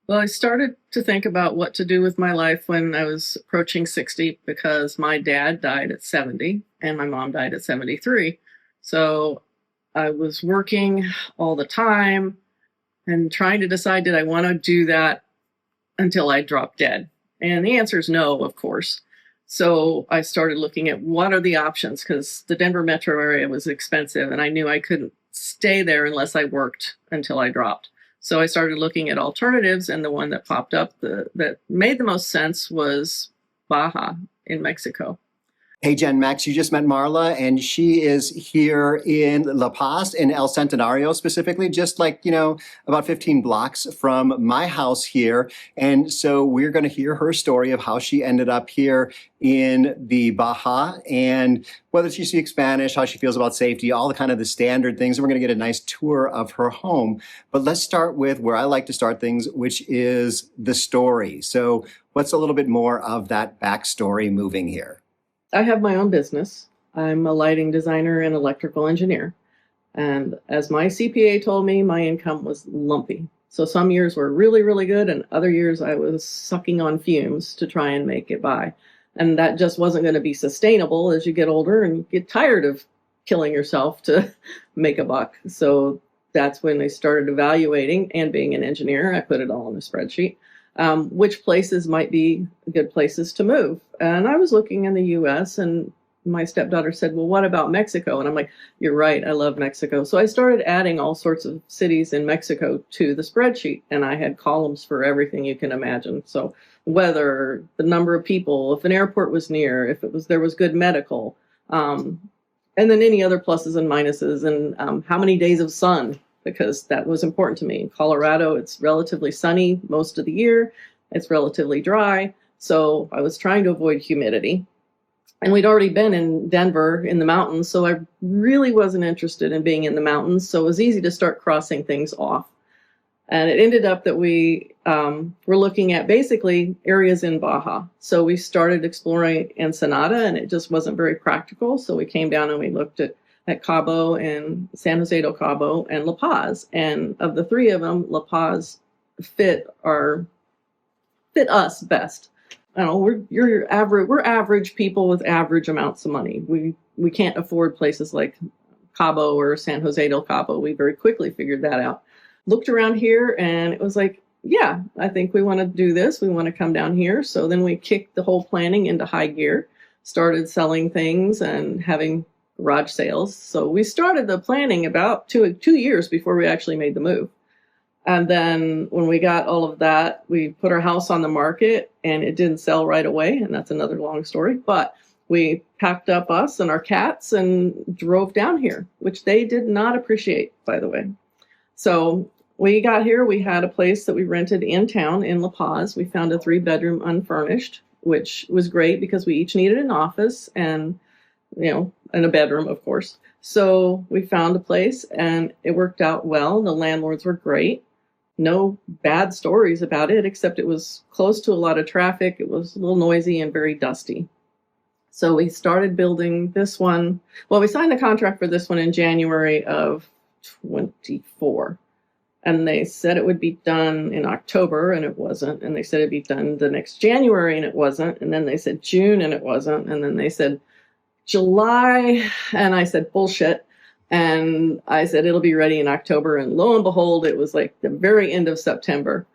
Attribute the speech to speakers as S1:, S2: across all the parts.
S1: Well, I started to think about what to do with my life when I was approaching 60 because my dad died at 70 and my mom died at 73. So I was working all the time and trying to decide, did I want to do that until I dropped dead? And the answer is no, of course. So I started looking at what are the options because the Denver metro area was expensive and I knew I couldn't stay there unless I worked until I dropped. So I started looking at alternatives, and the one that popped up that made the most sense was Baja in Mexico.
S2: Hey, Jen Max, you just met Marla, and she is here in La Paz, in El Centenario specifically, just like, about 15 blocks from my house here. And so we're going to hear her story of how she ended up here in the Baja and whether she speaks Spanish, how she feels about safety, all the kind of the standard things. And we're going to get a nice tour of her home. But let's start with where I like to start things, which is the story. So what's a little bit more of that backstory moving here?
S1: I have my own business. I'm a lighting designer and electrical engineer. And as my CPA told me, my income was lumpy. So some years were really, really good, and other years I was sucking on fumes to try and make it by. And that just wasn't going to be sustainable as you get older and you get tired of killing yourself to make a buck. So that's when I started evaluating, and being an engineer, I put it all in a spreadsheet. Which places might be good places to move. And I was looking in the US, and my stepdaughter said, well, what about Mexico? And I'm like, you're right, I love Mexico. So I started adding all sorts of cities in Mexico to the spreadsheet, and I had columns for everything you can imagine. So weather, the number of people, if an airport was near, if there was good medical, and then any other pluses and minuses, and how many days of sun, because that was important to me. In Colorado, it's relatively sunny most of the year. It's relatively dry. So I was trying to avoid humidity. And we'd already been in Denver in the mountains, so I really wasn't interested in being in the mountains. So it was easy to start crossing things off. And it ended up that we were looking at basically areas in Baja. So we started exploring Ensenada, and it just wasn't very practical. So we came down and we looked at Cabo and San Jose del Cabo and La Paz. And of the three of them, La Paz fit us best. I don't know, we're average people with average amounts of money. We can't afford places like Cabo or San Jose del Cabo. We very quickly figured that out. Looked around here and it was like, yeah, I think we want to do this. We want to come down here. So then we kicked the whole planning into high gear, started selling things and having garage sales. So we started the planning about two years before we actually made the move. And then when we got all of that, we put our house on the market and it didn't sell right away. And that's another long story. But we packed up us and our cats and drove down here, which they did not appreciate, by the way. So we got here, we had a place that we rented in town in La Paz. We found a 3-bedroom unfurnished, which was great because we each needed an office and and a bedroom, of course. So we found a place and it worked out well. The landlords were great. No bad stories about it, except it was close to a lot of traffic. It was a little noisy and very dusty. So we started building this one. Well, we signed the contract for this one in January of 24. And they said it would be done in October, and it wasn't. And they said it'd be done the next January, and it wasn't. And then they said June, and it wasn't. And then they said July, and I said bullshit, and I said it'll be ready in October, and lo and behold, it was like the very end of September.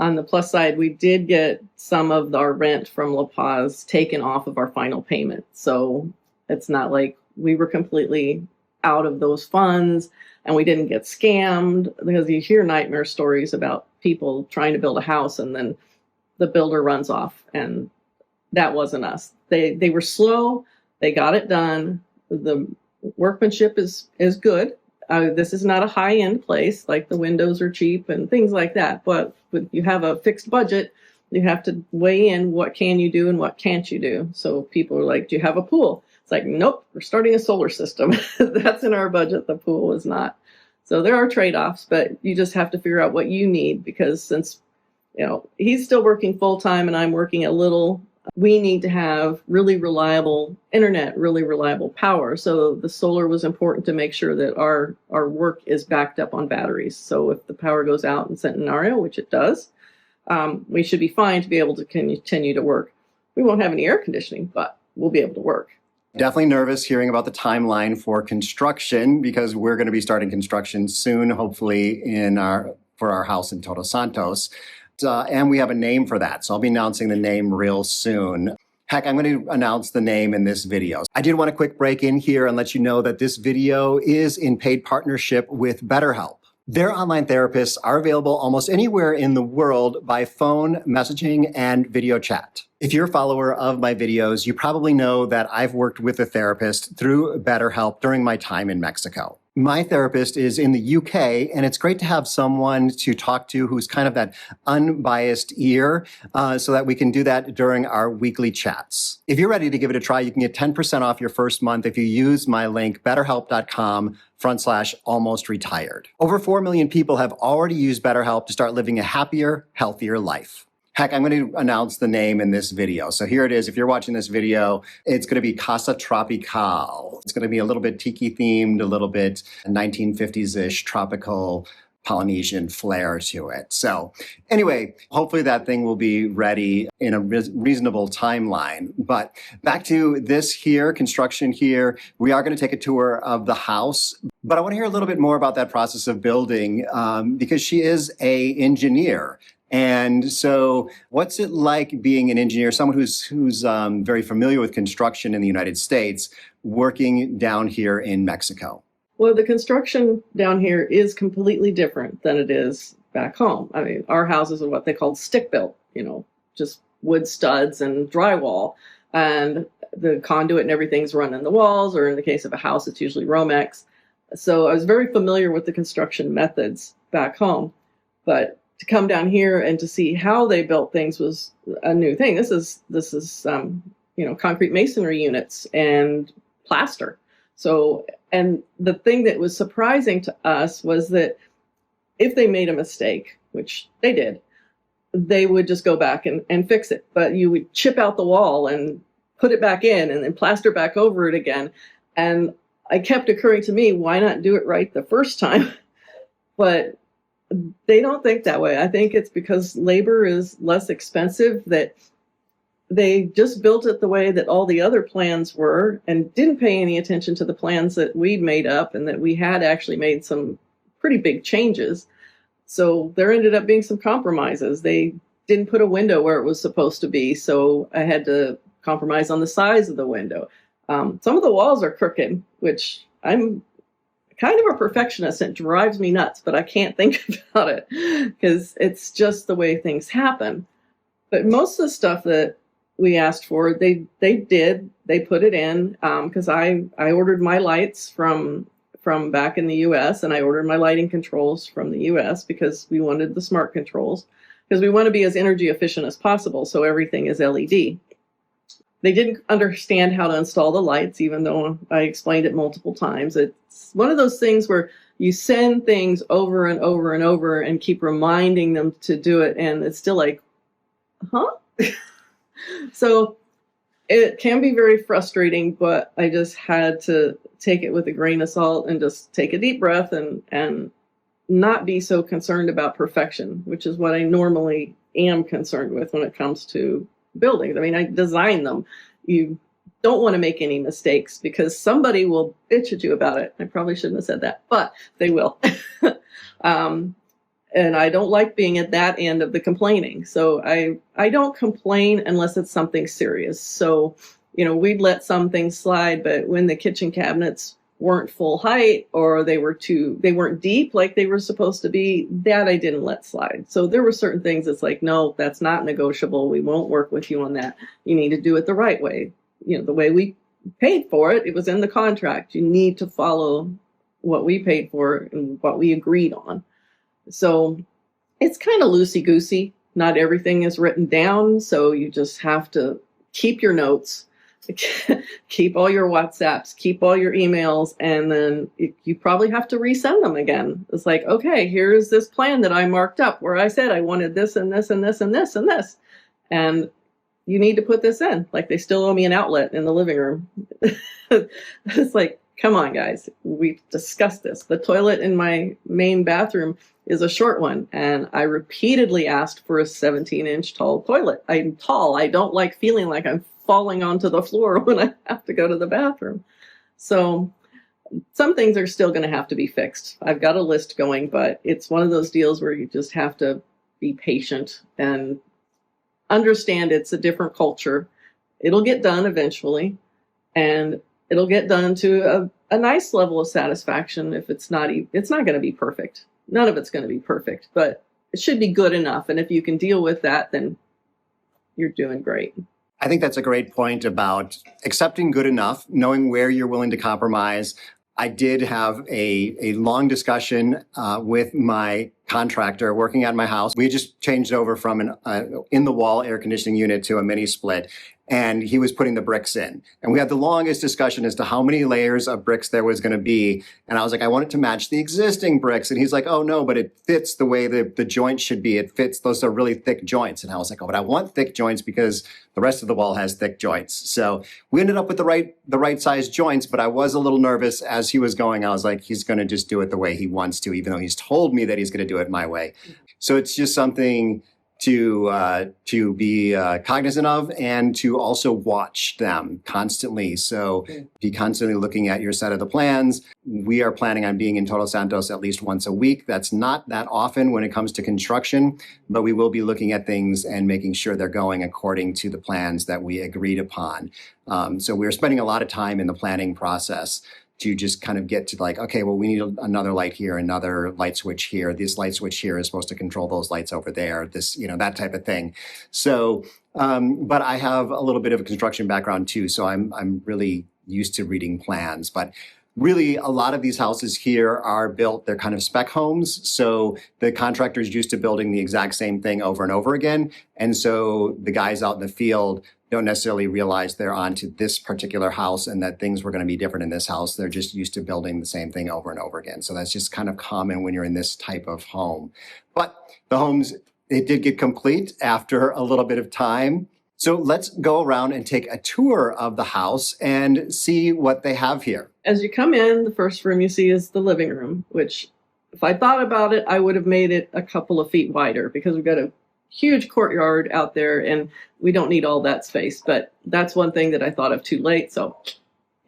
S1: On the plus side, we did get some of our rent from La Paz taken off of our final payment, so it's not like we were completely out of those funds, and we didn't get scammed, because you hear nightmare stories about people trying to build a house and then the builder runs off, and that wasn't us. They were slow. They got it done. The workmanship is good. This is not a high-end place, like the windows are cheap and things like that. But when you have a fixed budget, you have to weigh in what can you do and what can't you do. So people are like, do you have a pool? It's like, nope, we're starting a solar system. That's in our budget. The pool is not. So there are trade-offs, but you just have to figure out what you need, because since he's still working full-time and I'm working a little, we need to have really reliable internet, really reliable power. So the solar was important to make sure that our work is backed up on batteries. So if the power goes out in Centenario, which it does, we should be fine to be able to continue to work. We won't have any air conditioning, but we'll be able to work.
S2: Definitely nervous hearing about the timeline for construction, because we're going to be starting construction soon, hopefully for our house in Todos Santos. And we have a name for that. So I'll be announcing the name real soon. Heck, I'm going to announce the name in this video. I did want a quick break in here and let you know that this video is in paid partnership with BetterHelp. Their online therapists are available almost anywhere in the world by phone, messaging, and video chat. If you're a follower of my videos, you probably know that I've worked with a therapist through BetterHelp during my time in Mexico. My therapist is in the UK, and it's great to have someone to talk to who's kind of that unbiased ear, so that we can do that during our weekly chats. If you're ready to give it a try, you can get 10% off your first month if you use my link, betterhelp.com/almost retired. Over 4 million people have already used BetterHelp to start living a happier, healthier life. Heck, I'm going to announce the name in this video. So here it is. If you're watching this video, it's going to be Casa Tropical. It's going to be a little bit tiki themed, a little bit 1950s-ish tropical Polynesian flair to it. So anyway, hopefully that thing will be ready in a reasonable timeline. But back to this here, construction here. We are going to take a tour of the house. But I want to hear a little bit more about that process of building, because she is an engineer. And so what's it like being an engineer, someone who's very familiar with construction in the United States, working down here in Mexico?
S1: Well, the construction down here is completely different than it is back home. I mean, our houses are what they call stick built, just wood studs and drywall. And the conduit and everything's run in the walls, or in the case of a house, it's usually Romex. So I was very familiar with the construction methods back home. But to come down here and to see how they built things was a new thing. This is concrete masonry units and plaster. So, and the thing that was surprising to us was that if they made a mistake, which they did, they would just go back and fix it. But you would chip out the wall and put it back in and then plaster back over it again. And it kept occurring to me, why not do it right the first time? But they don't think that way. I think it's because labor is less expensive, that they just built it the way that all the other plans were and didn't pay any attention to the plans that we'd made up, and that we had actually made some pretty big changes. So there ended up being some compromises. They didn't put a window where it was supposed to be, so I had to compromise on the size of the window. Some of the walls are crooked, which I'm kind of a perfectionist. It drives me nuts, but I can't think about it because it's just the way things happen. But most of the stuff that we asked for, they put it in, because I ordered my lights from back in the US, and I ordered my lighting controls from the US because we wanted the smart controls, because we want to be as energy efficient as possible, so everything is LED. They didn't understand how to install the lights, even though I explained it multiple times. It's one of those things where you send things over and over and over and keep reminding them to do it, and it's still like, huh? So it can be very frustrating, but I just had to take it with a grain of salt and just take a deep breath and not be so concerned about perfection, which is what I normally am concerned with when it comes to buildings. I mean, I design them. You don't want to make any mistakes because somebody will bitch at you about it. I probably shouldn't have said that, but they will. And I don't like being at that end of the complaining. So I don't complain unless it's something serious. So, we'd let some things slide, but when the kitchen cabinets weren't full height, or they weren't deep like they were supposed to be, that I didn't let slide. So there were certain things that's like, no, that's not negotiable. We won't work with you on that. You need to do it the right way. The way we paid for it, it was in the contract. You need to follow what we paid for and what we agreed on. So it's kind of loosey-goosey. Not everything is written down, so you just have to keep your notes, keep all your WhatsApps, keep all your emails, and then you probably have to resend them again. It's like, okay, here's this plan that I marked up where I said I wanted this and this and this and this and this. And you need to put this in. Like, they still owe me an outlet in the living room. It's like, come on, guys. We've discussed this. The toilet in my main bathroom is a short one, and I repeatedly asked for a 17-inch tall toilet. I'm tall. I don't like feeling like I'm falling onto the floor when I have to go to the bathroom. So some things are still going to have to be fixed. I've got a list going, but it's one of those deals where you just have to be patient and understand it's a different culture. It'll get done eventually, and it'll get done to a nice level of satisfaction. If it's not going to be perfect. None of it's going to be perfect, but it should be good enough. And if you can deal with that, then you're doing great.
S2: I think that's a great point about accepting good enough, knowing where you're willing to compromise. I did have a long discussion with my contractor working at my house. We just changed over from an in-the-wall air conditioning unit to a mini split, and he was putting the bricks in. And we had the longest discussion as to how many layers of bricks there was going to be. And I was like, I want it to match the existing bricks. And he's like, oh, no, but it fits the way the joint should be. It fits. Those are really thick joints. And I was like, oh, but I want thick joints because the rest of the wall has thick joints. So we ended up with the right size joints, but I was a little nervous as he was going. I was like, he's going to just do it the way he wants to, even though he's told me that he's going to do it my way. So it's just something to be cognizant of, and to also watch them constantly. So be constantly looking at your set of the plans. We are planning on being in Todos Santos at least once a week. That's not that often when it comes to construction, but we will be looking at things and making sure they're going according to the plans that we agreed upon. So we're spending a lot of time in the planning process to just kind of get to like, okay, well, we need another light here, another light switch here. This light switch here is supposed to control those lights over there, this, that type of thing. So, but I have a little bit of a construction background too. So I'm really used to reading plans, but really a lot of these houses here are built, they're kind of spec homes. So the contractor's used to building the exact same thing over and over again. And so the guys out in the field don't necessarily realize they're onto this particular house and that things were going to be different in this house. They're just used to building the same thing over and over again. So that's just kind of common when you're in this type of home. But the homes, it did get complete after a little bit of time. So let's go around and take a tour of the house and see what they have here.
S1: As you come in, the first room you see is the living room, which if I thought about it, I would have made it a couple of feet wider because we've got a huge courtyard out there and we don't need all that space. But that's one thing that I thought of too late. So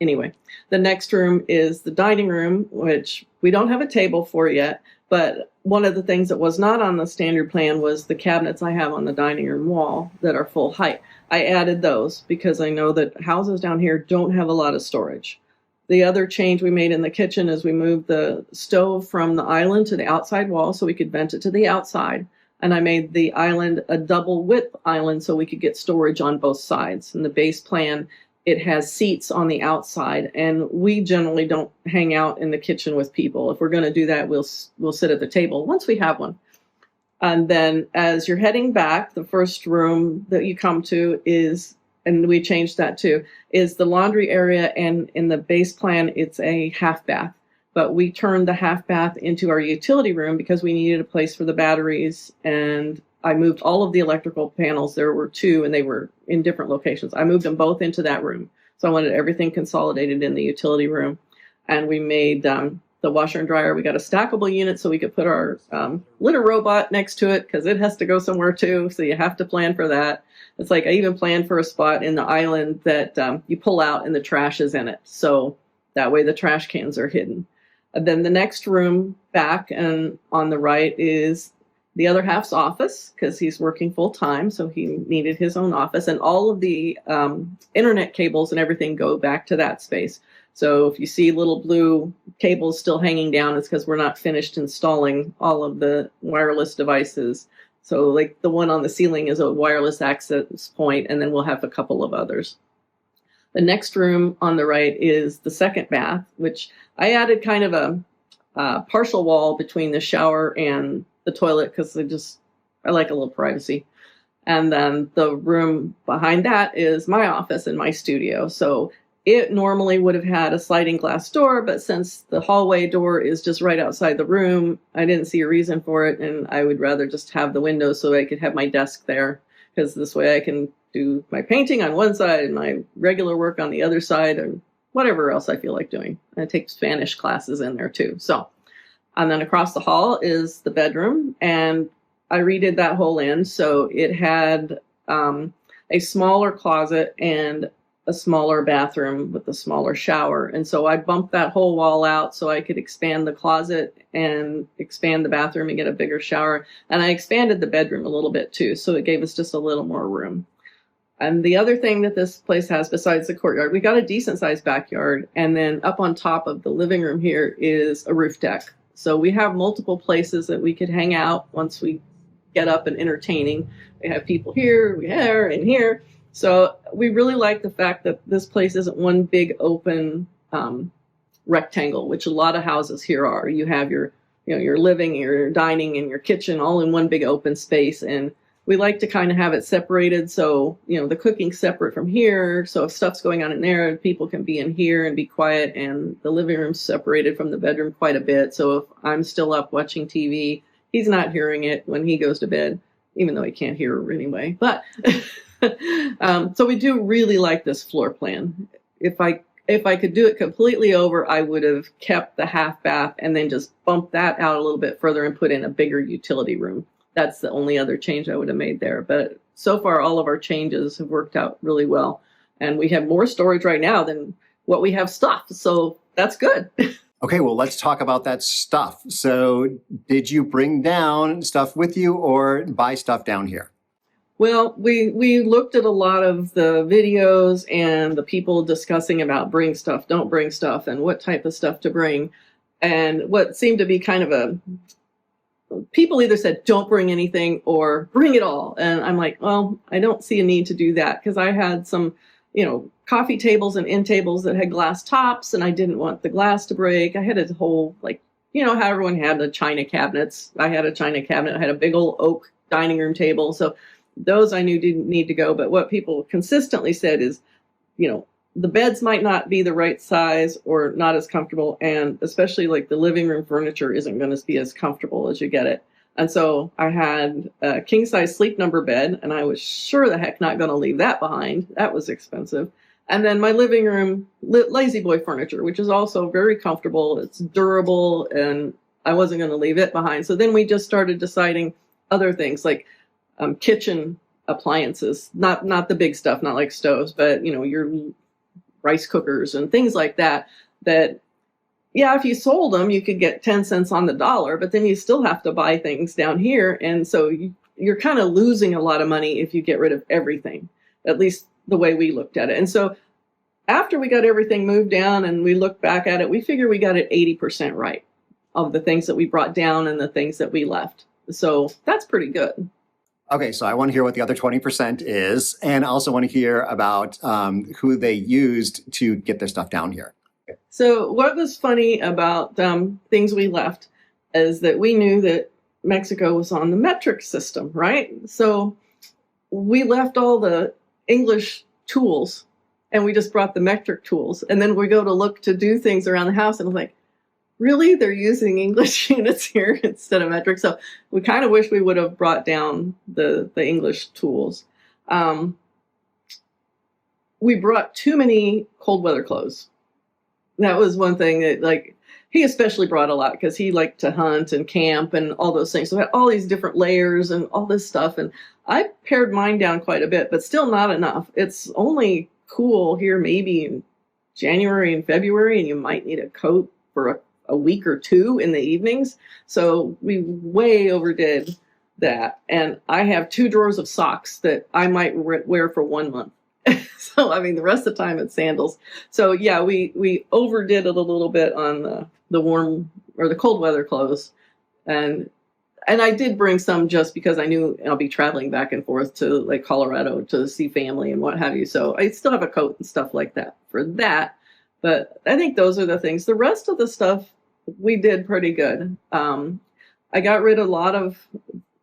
S1: anyway, the next room is the dining room, which we don't have a table for yet. But one of the things that was not on the standard plan was the cabinets I have on the dining room wall that are full height. I added those because I know that houses down here don't have a lot of storage. The other change we made in the kitchen is we moved the stove from the island to the outside wall so we could vent it to the outside. And I made the island a double width island so we could get storage on both sides. In the base plan, it has seats on the outside, and we generally don't hang out in the kitchen with people. If we're going to do that, we'll sit at the table once we have one. And then as you're heading back, the first room that you come to is, and we changed that too, is the laundry area. And in the base plan, it's a half bath. But we turned the half bath into our utility room because we needed a place for the batteries. And I moved all of the electrical panels. There were two, and they were in different locations. I moved them both into that room. So I wanted everything consolidated in the utility room. And we made the washer and dryer. We got a stackable unit so we could put our litter robot next to it because it has to go somewhere too. So you have to plan for that. It's like I even planned for a spot in the island that you pull out and the trash is in it. So that way the trash cans are hidden. Then the next room back and on the right is the other half's office because he's working full time. So he needed his own office, and all of the internet cables and everything go back to that space. So if you see little blue cables still hanging down, it's because we're not finished installing all of the wireless devices. So like the one on the ceiling is a wireless access point, and then we'll have a couple of others. The next room on the right is the second bath, which I added kind of a partial wall between the shower and the toilet because I like a little privacy. And then the room behind that is my office and my studio. So it normally would have had a sliding glass door, but since the hallway door is just right outside the room, I didn't see a reason for it. And I would rather just have the window so I could have my desk there because this way I can do my painting on one side and my regular work on the other side, and whatever else I feel like doing. I take Spanish classes in there too. So, and then across the hall is the bedroom, and I redid that whole end. So it had a smaller closet and a smaller bathroom with a smaller shower. And so I bumped that whole wall out so I could expand the closet and expand the bathroom and get a bigger shower. And I expanded the bedroom a little bit too. So it gave us just a little more room. And the other thing that this place has besides the courtyard, we got a decent sized backyard. And then up on top of the living room here is a roof deck. So we have multiple places that we could hang out once we get up and entertaining. We have people here, we have and here. So we really like the fact that this place isn't one big open rectangle, which a lot of houses here are. You have your living, your dining, and your kitchen all in one big open space. And we like to kind of have it separated. So, the cooking's separate from here. So if stuff's going on in there, people can be in here and be quiet. And the living room's separated from the bedroom quite a bit. So if I'm still up watching TV, he's not hearing it when he goes to bed, even though he can't hear her anyway. But so we do really like this floor plan. If I could do it completely over, I would have kept the half bath and then just bumped that out a little bit further and put in a bigger utility room. That's the only other change I would have made there. But so far, all of our changes have worked out really well. And we have more storage right now than what we have stuff. So that's good.
S2: Okay, well, let's talk about that stuff. So did you bring down stuff with you or buy stuff down here?
S1: Well, we looked at a lot of the videos and the people discussing about bring stuff, don't bring stuff, and what type of stuff to bring. And what seemed to be kind of people either said, don't bring anything or bring it all. And I'm like, well, I don't see a need to do that because I had some, coffee tables and end tables that had glass tops and I didn't want the glass to break. I had a whole, how everyone had the china cabinets. I had a china cabinet. I had a big old oak dining room table. So those I knew didn't need to go. But what people consistently said is, the beds might not be the right size or not as comfortable. And especially the living room furniture isn't going to be as comfortable as you get it. And so I had a king size sleep number bed and I was sure the heck not going to leave that behind. That was expensive. And then my living room lazy boy furniture, which is also very comfortable. It's durable and I wasn't going to leave it behind. So then we just started deciding other things like kitchen appliances, not the big stuff, not like stoves, but your rice cookers and things like that, if you sold them, you could get 10 cents on the dollar, but then you still have to buy things down here. And so you're kind of losing a lot of money if you get rid of everything, at least the way we looked at it. And so after we got everything moved down and we looked back at it, we figure we got it 80% right of the things that we brought down and the things that we left. So that's pretty good.
S2: Okay, so I want to hear what the other 20% is, and I also want to hear about who they used to get their stuff down here.
S1: So what was funny about things we left is that we knew that Mexico was on the metric system, right? So we left all the English tools and we just brought the metric tools. And then we go to look to do things around the house and I'm like, really? They're using English units here instead of metric. So we kind of wish we would have brought down the English tools. We brought too many cold weather clothes. That was one thing that he especially brought a lot because he liked to hunt and camp and all those things. So we had all these different layers and all this stuff. And I pared mine down quite a bit, but still not enough. It's only cool here maybe in January and February, and you might need a coat for a week or two in the evenings. So we way overdid that. And I have 2 drawers of socks that I might wear for 1 month. So, the rest of the time it's sandals. So yeah, we overdid it a little bit on the warm or the cold weather clothes. And I did bring some just because I knew I'll be traveling back and forth to Colorado to see family and what have you. So I still have a coat and stuff like that for that. But I think those are the things. The rest of the stuff we did pretty good. I got rid of a lot of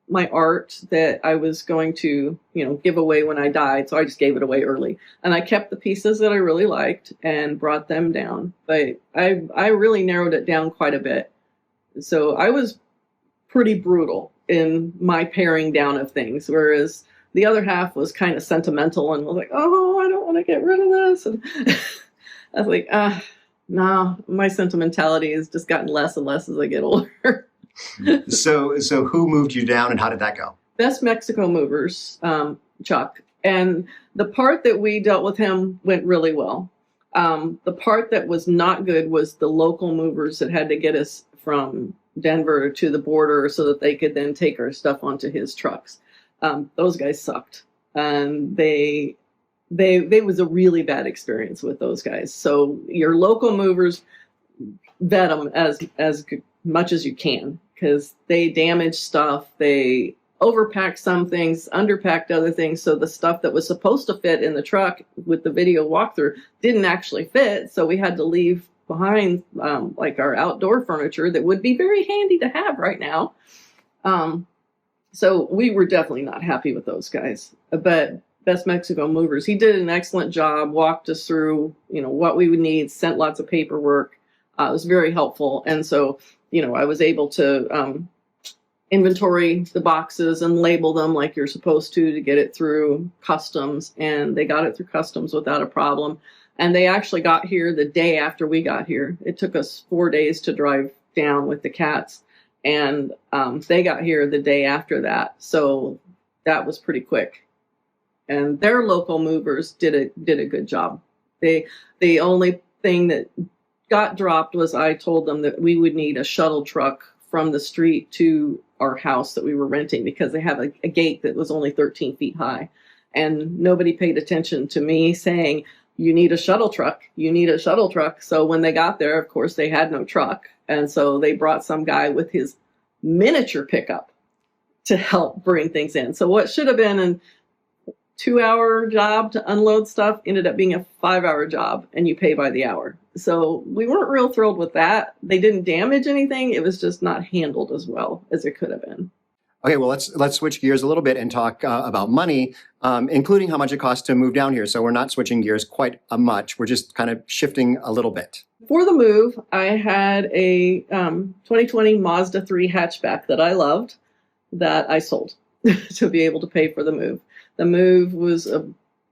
S1: my art that I was going to, give away when I died. So I just gave it away early. And I kept the pieces that I really liked and brought them down. But I really narrowed it down quite a bit. So I was pretty brutal in my paring down of things, whereas the other half was kind of sentimental and was like, oh, I don't want to get rid of this. I was like, no, my sentimentality has just gotten less and less as I get older.
S2: So who moved you down and how did that go?
S1: Best Mexico Movers, Chuck. And the part that we dealt with him went really well. The part that was not good was the local movers that had to get us from Denver to the border so that they could then take our stuff onto his trucks. Those guys sucked. And they was a really bad experience with those guys. So your local movers, vet them as much as you can, because they damage stuff. They overpacked some things, underpacked other things. So the stuff that was supposed to fit in the truck with the video walkthrough didn't actually fit. So we had to leave behind like our outdoor furniture that would be very handy to have right now. So we were definitely not happy with those guys. But Best Mexico Movers, he did an excellent job, walked us through, what we would need, sent lots of paperwork. It was very helpful. And so, I was able to inventory the boxes and label them like you're supposed to get it through customs. And they got it through customs without a problem. And they actually got here the day after we got here. It took us 4 days to drive down with the cats. And they got here the day after that. So that was pretty quick. And their local movers did a good job. The only thing that got dropped was I told them that we would need a shuttle truck from the street to our house that we were renting because they have a gate that was only 13 feet high. And nobody paid attention to me saying, you need a shuttle truck, you need a shuttle truck. So when they got there, of course, they had no truck. And so they brought some guy with his miniature pickup to help bring things in. So what should have been a 2-hour job to unload stuff ended up being a 5-hour job, and you pay by the hour. So we weren't real thrilled with that. They didn't damage anything. It was just not handled as well as it could have been.
S2: Okay, well, let's switch gears a little bit and talk about money, including how much it costs to move down here. So we're not switching gears quite much. We're just kind of shifting a little bit.
S1: For the move, I had a 2020 Mazda 3 hatchback that I loved that I sold to be able to pay for the move. The move was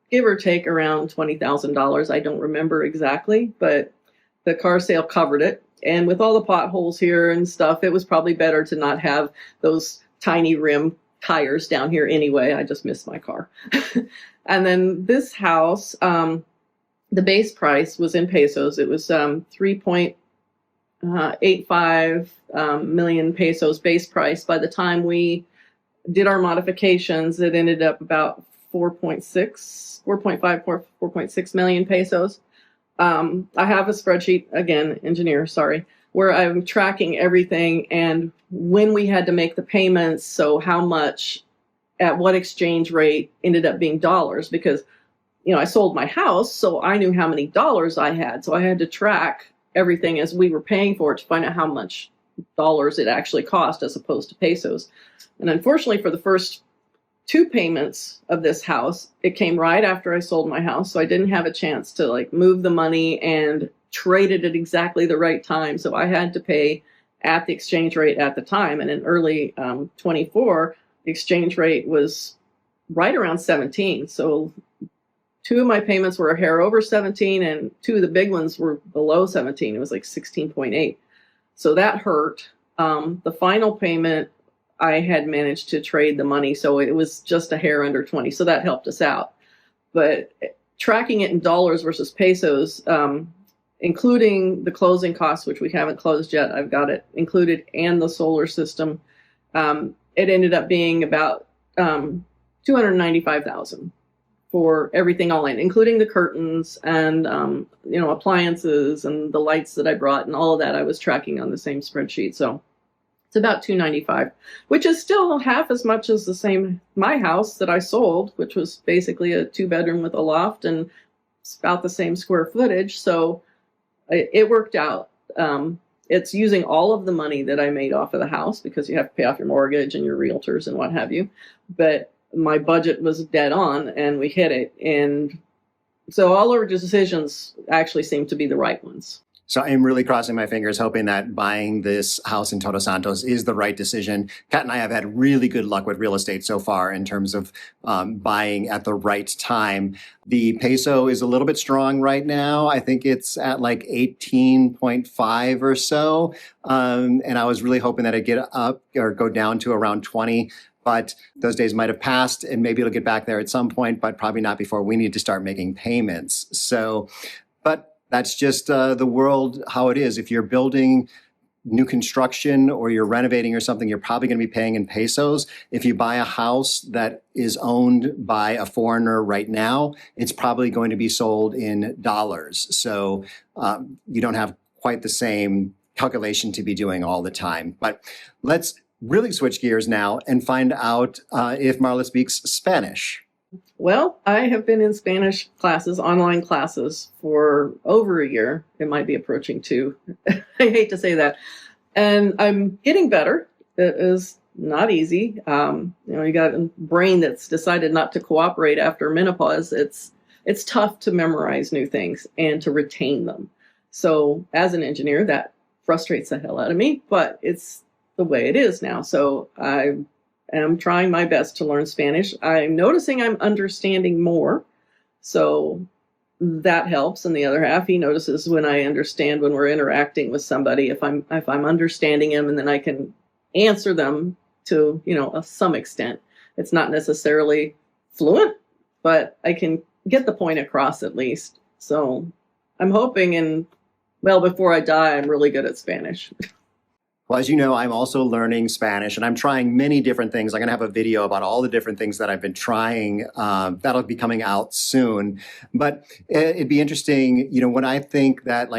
S1: give or take around $20,000. I don't remember exactly, but the car sale covered it. And with all the potholes here and stuff, it was probably better to not have those tiny rim tires down here anyway. I just missed my car. And then this house, the base price was in pesos. It was 3.85 million pesos base price. By the time we did our modifications, it ended up about 4.6 million pesos. I have a spreadsheet, again, engineer, sorry, where I'm tracking everything and when we had to make the payments. So how much, at what exchange rate ended up being dollars, because, I sold my house, so I knew how many dollars I had. So I had to track everything as we were paying for it to find out how much dollars it actually cost as opposed to pesos. And unfortunately, for the first 2 payments of this house, it came right after I sold my house. So I didn't have a chance to move the money and trade it at exactly the right time. So I had to pay at the exchange rate at the time. And in early 24, the exchange rate was right around 17. So 2 of my payments were a hair over 17 and 2 of the big ones were below 17. It was like 16.8. So that hurt. The final payment, I had managed to trade the money. So it was just a hair under 20. So that helped us out. But tracking it in dollars versus pesos, including the closing costs, which we haven't closed yet, I've got it included, and the solar system, it ended up being about $295,000 for everything all in, including the curtains and appliances and the lights that I brought and all of that. I was tracking on the same spreadsheet. So it's about $295,000, which is still half as much as my house that I sold, which was basically a 2-bedroom with a loft and it's about the same square footage. So it worked out. It's using all of the money that I made off of the house because you have to pay off your mortgage and your realtors and what have you. But my budget was dead on and we hit it. And so all our decisions actually seem to be the right ones.
S2: So I'm really crossing my fingers, hoping that buying this house in Todos Santos is the right decision. Kat and I have had really good luck with real estate so far in terms of buying at the right time. The peso is a little bit strong right now. I think it's at like 18.5 or so. And I was really hoping that it'd get up or go down to around 20. But those days might have passed, and maybe it'll get back there at some point, but probably not before we need to start making payments. So, but that's just the world, how it is. If you're building new construction or you're renovating or something, you're probably going to be paying in pesos. If you buy a house that is owned by a foreigner right now, it's probably going to be sold in dollars. So you don't have quite the same calculation to be doing all the time. But let's really switch gears now and find out if Marla speaks Spanish.
S1: Well, I have been in Spanish classes, online classes, for over a year. It might be approaching 2. I hate to say that. And I'm getting better. It is not easy. You got a brain that's decided not to cooperate after menopause. It's tough to memorize new things and to retain them. So as an engineer, that frustrates the hell out of me, but it's the way it is now. So I'm trying my best to learn Spanish. I'm noticing I'm understanding more. So that helps. And the other half, he notices when I understand when we're interacting with somebody, if I'm understanding him, and then I can answer them to, some extent. It's not necessarily fluent, but I can get the point across at least. So I'm hoping before I die, I'm really good at Spanish.
S2: Well, as you know, I'm also learning Spanish, and I'm trying many different things. I'm going to have a video about all the different things that I've been trying. That'll be coming out soon. But it'd be interesting, when I think that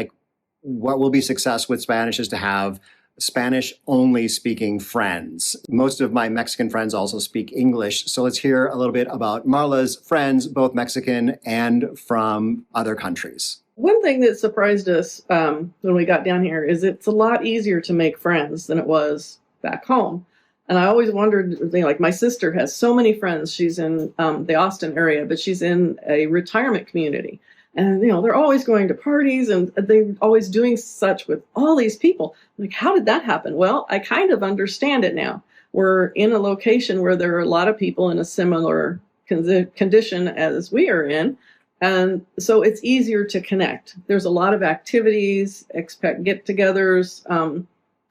S2: what will be success with Spanish is to have Spanish only speaking friends. Most of my Mexican friends also speak English. So let's hear a little bit about Marla's friends, both Mexican and from other countries.
S1: One thing that surprised us when we got down here is it's a lot easier to make friends than it was back home. And I always wondered, my sister has so many friends. She's in the Austin area, but she's in a retirement community. And, they're always going to parties and they're always doing such with all these people. How did that happen? Well, I kind of understand it now. We're in a location where there are a lot of people in a similar condition as we are in. And so it's easier to connect. There's a lot of activities, expat get-togethers.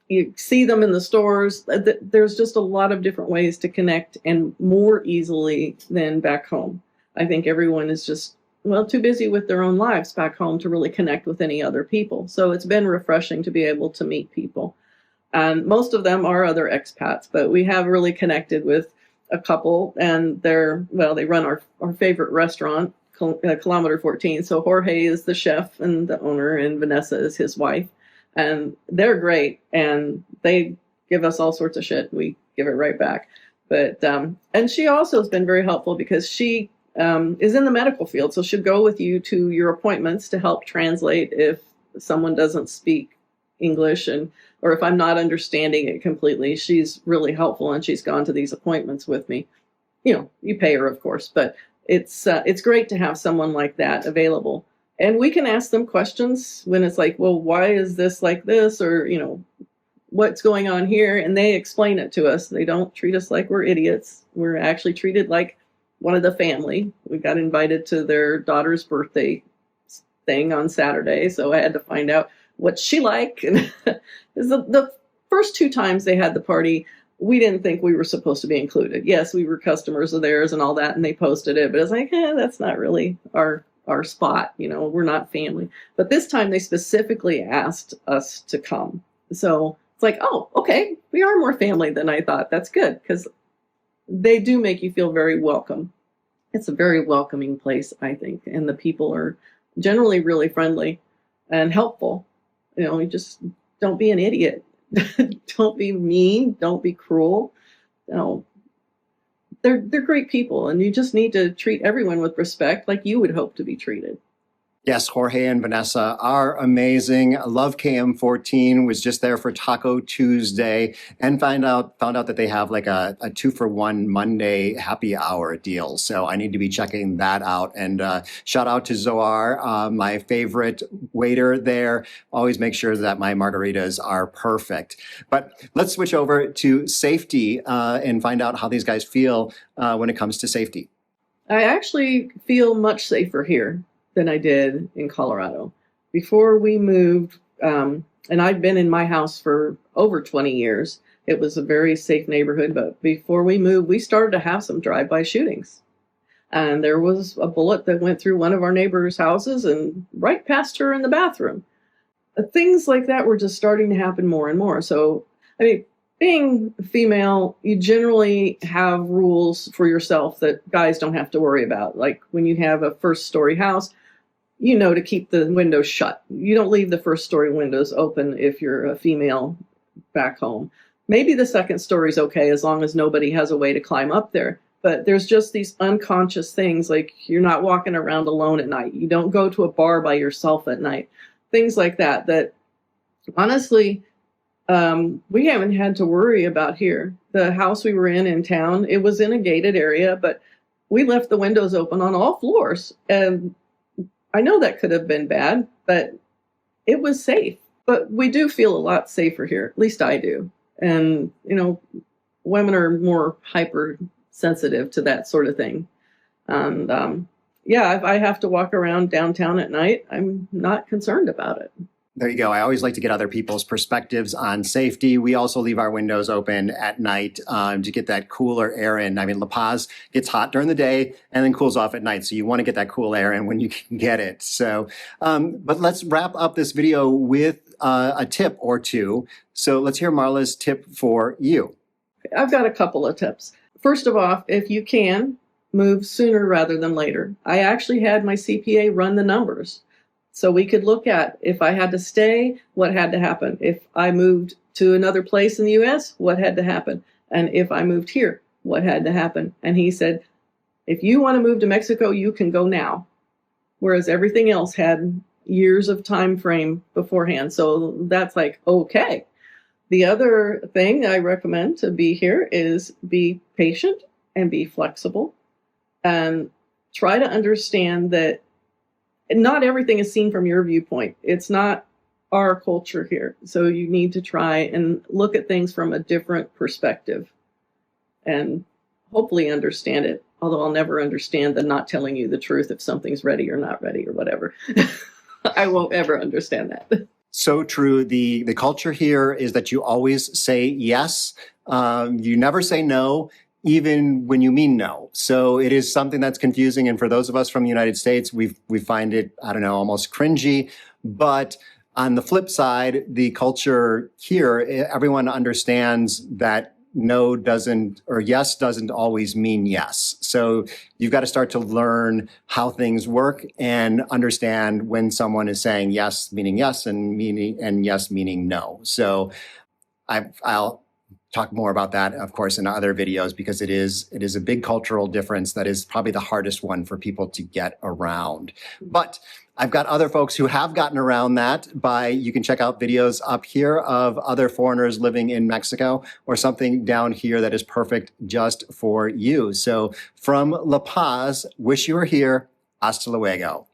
S1: You see them in the stores. There's just a lot of different ways to connect, and more easily than back home. I think everyone is just, too busy with their own lives back home to really connect with any other people. So it's been refreshing to be able to meet people. And most of them are other expats, but we have really connected with a couple, and they run our favorite restaurant, Kilometer 14. So Jorge is the chef and the owner, and Vanessa is his wife, and they're great, and they give us all sorts of shit. We give it right back. But and she also has been very helpful because she is in the medical field, so she'll go with you to your appointments to help translate if someone doesn't speak English, or if I'm not understanding it completely. She's really helpful, and she's gone to these appointments with me. You pay her, of course, but it's great to have someone like that available. And we can ask them questions when it's well, why is this like this? Or, what's going on here? And they explain it to us. They don't treat us like we're idiots. We're actually treated like one of the family. We got invited to their daughter's birthday thing on Saturday. So I had to find out what she liked. And the first 2 times they had the party, we didn't think we were supposed to be included. Yes, we were customers of theirs and all that, and they posted it, but it's that's not really our spot. We're not family. But this time they specifically asked us to come. So it's oh, okay, we are more family than I thought. That's good, because they do make you feel very welcome. It's a very welcoming place, I think, and the people are generally really friendly and helpful. You just don't be an idiot. Don't be mean. Don't be cruel. They're great people, and you just need to treat everyone with respect like you would hope to be treated.
S2: Yes, Jorge and Vanessa are amazing. I love KM14. Was just there for Taco Tuesday and found out that they have like a 2-for-1 Monday happy hour deal. So I need to be checking that out. And shout out to Zoar, my favorite waiter there. Always make sure that my margaritas are perfect. But let's switch over to safety and find out how these guys feel when it comes to safety.
S1: I actually feel much safer here than I did in Colorado. Before we moved, and I've been in my house for over 20 years. It was a very safe neighborhood, but before we moved, we started to have some drive-by shootings. And there was a bullet that went through one of our neighbors' houses and right past her in the bathroom. Things like that were just starting to happen more and more. So, I mean, being female, you generally have rules for yourself that guys don't have to worry about. Like when you have a first-story house, you know to keep the windows shut. You don't leave the first story windows open if you're a female back home. Maybe the second story is okay as long as nobody has a way to climb up there. But there's just these unconscious things, like you're not walking around alone at night. You don't go to a bar by yourself at night. Things like that, that honestly, we haven't had to worry about here. The house we were in town, it was in a gated area, but we left the windows open on all floors. And I know that could have been bad, but it was safe. But we do feel a lot safer here. At least I do. And, you know, women are more hypersensitive to that sort of thing. And yeah, if I have to walk around downtown at night, I'm not concerned about it.
S2: There you go. I always like to get other people's perspectives on safety. We also leave our windows open at night to get that cooler air in. I mean, La Paz gets hot during the day and then cools off at night. So you want to get that cool air in when you can get it. So, but let's wrap up this video with a tip or two. So let's hear Marla's tip for you.
S1: I've got a couple of tips. First of all, if you can, move sooner rather than later. I actually had my CPA run the numbers. So we could look at, if I had to stay, what had to happen? If I moved to another place in the U.S., what had to happen? And if I moved here, what had to happen? And he said, if you want to move to Mexico, you can go now. Whereas everything else had years of time frame beforehand. So that's like, okay. The other thing I recommend to be here is be patient and be flexible and try to understand that not everything is seen from your viewpoint. It's not our culture here. So you need to try and look at things from a different perspective and hopefully understand it. Although I'll never understand the not telling you the truth if something's ready or not ready or whatever. I won't ever understand that.
S2: So true. The culture here is that you always say yes. You never say no, even when you mean no. So it is something that's confusing. And for those of us from the United States, we find it, I don't know, almost cringy. But on the flip side, the culture here, everyone understands that no doesn't, or yes doesn't always mean yes. So you've got to start to learn how things work and understand when someone is saying yes, meaning yes, and yes, meaning no. So I'll talk more about that, of course, in other videos, because it is a big cultural difference that is probably the hardest one for people to get around. But I've got other folks who have gotten around that you can check out videos up here of other foreigners living in Mexico, or something down here that is perfect just for you. So from La Paz, wish you were here. Hasta luego.